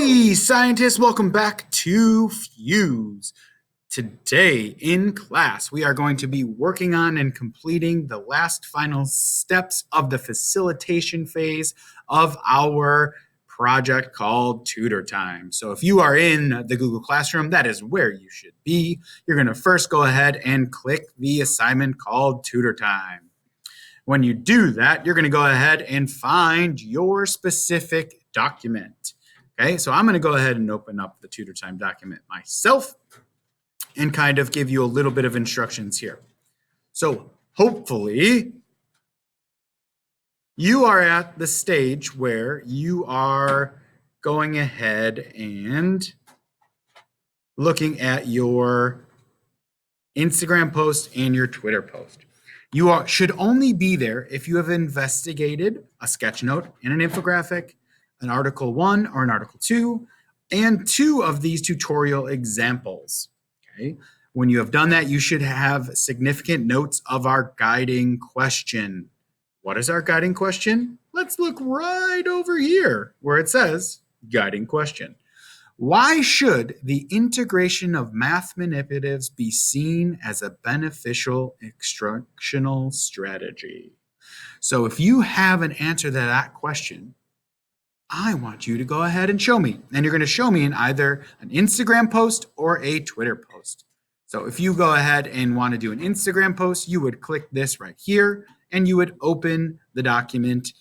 Hey, scientists, welcome back to Fuse. Today in class, we are going to be working on and completing the last final steps of the facilitation phase of our project called Tutor Time. So if you are in the Google Classroom, that is where you should be. You're going to first go ahead and click the assignment called Tutor Time. When you do that, you're going to go ahead and find your specific document. Okay, so I'm going to go ahead and open up the Tutor Time document myself and kind of give you a little bit of instructions here. So hopefully you are at the stage where you are going ahead and looking at your Instagram post and your Twitter post. You should only be there if you have investigated a sketch note and an infographic, an Article 1 or an Article 2, and 2 of these tutorial examples. Okay. When you have done that, you should have significant notes of our guiding question. What is our guiding question? Let's look right over here where it says guiding question. Why should the integration of math manipulatives be seen as a beneficial instructional strategy? So if you have an answer to that question, I want you to go ahead and show me. And you're going to show me in either an Instagram post or a Twitter post. So if you go ahead and want to do an Instagram post, you would click this right here and you would open the document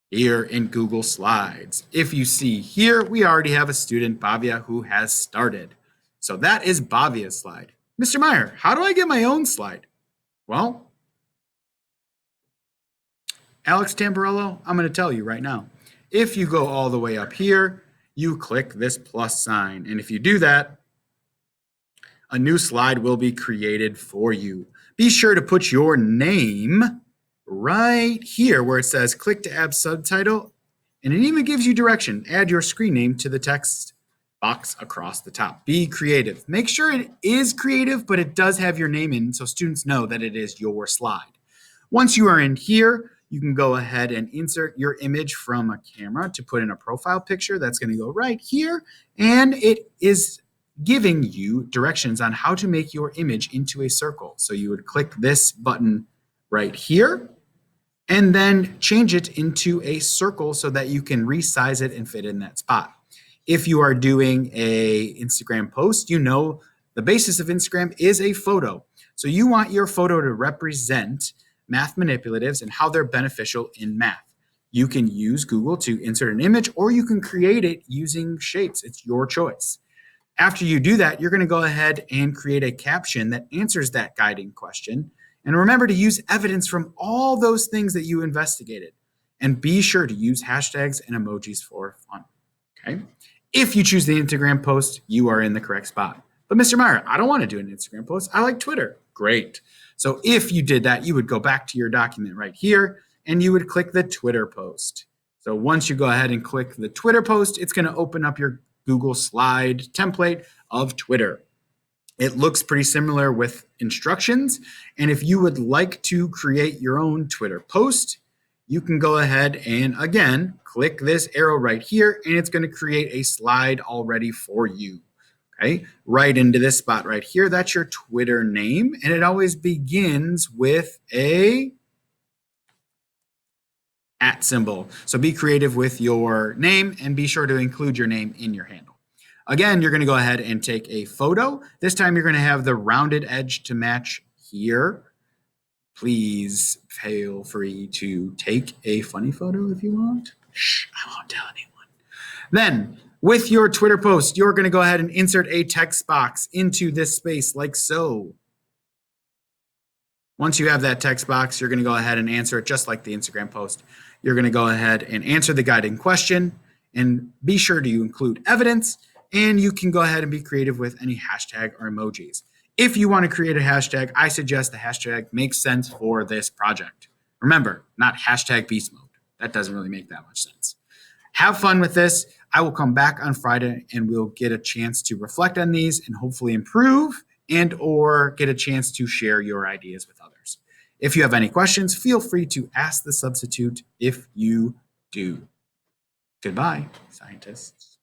here in Google Slides. If you see here, we already have a student, Bhavya, who has started. So that is Bhavya's slide. Mr. Meyer, how do I get my own slide? Well, Alex Tamburello, I'm going to tell you right now. If you go all the way up here, you click this plus sign. And if you do that, a new slide will be created for you. Be sure to put your name right here where it says click to add subtitle. And it even gives you direction. Add your screen name to the text box across the top. Be creative. Make sure it is creative, but it does have your name in so students know that it is your slide. Once you are in here, you can go ahead and insert your image from a camera to put in a profile picture. That's going to go right here. And it is giving you directions on how to make your image into a circle. So you would click this button right here and then change it into a circle so that you can resize it and fit in that spot. If you are doing a Instagram post, you know the basis of Instagram is a photo. So you want your photo to represent math manipulatives and how they're beneficial in math. You can use Google to insert an image or you can create it using shapes. It's your choice. After you do that, you're going to go ahead and create a caption that answers that guiding question. And remember to use evidence from all those things that you investigated. And be sure to use hashtags and emojis for fun. Okay? If you choose the Instagram post, you are in the correct spot. But Mr. Meyer, I don't want to do an Instagram post. I like Twitter. Great. So if you did that, you would go back to your document right here and you would click the Twitter post. So once you go ahead and click the Twitter post, it's going to open up your Google slide template of Twitter. It looks pretty similar with instructions. And if you would like to create your own Twitter post, you can go ahead and again, click this arrow right here and it's going to create a slide already for you. Okay, right into this spot right here. That's your Twitter name. And it always begins with a @ symbol. So be creative with your name and be sure to include your name in your handle. Again, you're going to go ahead and take a photo. This time you're going to have the rounded edge to match here. Please feel free to take a funny photo if you want. Shh, I won't tell anyone. Then, with your Twitter post, you're going to go ahead and insert a text box into this space like so. Once you have that text box, you're going to go ahead and answer it just like the Instagram post. You're going to go ahead and answer the guiding question and be sure to include evidence, and you can go ahead and be creative with any hashtag or emojis. If you want to create a hashtag, I suggest the hashtag makes sense for this project. Remember, not hashtag beast mode. That doesn't really make that much sense. Have fun with this. I will come back on Friday and we'll get a chance to reflect on these and hopefully improve and or get a chance to share your ideas with others. If you have any questions, feel free to ask the substitute if you do. Goodbye, scientists.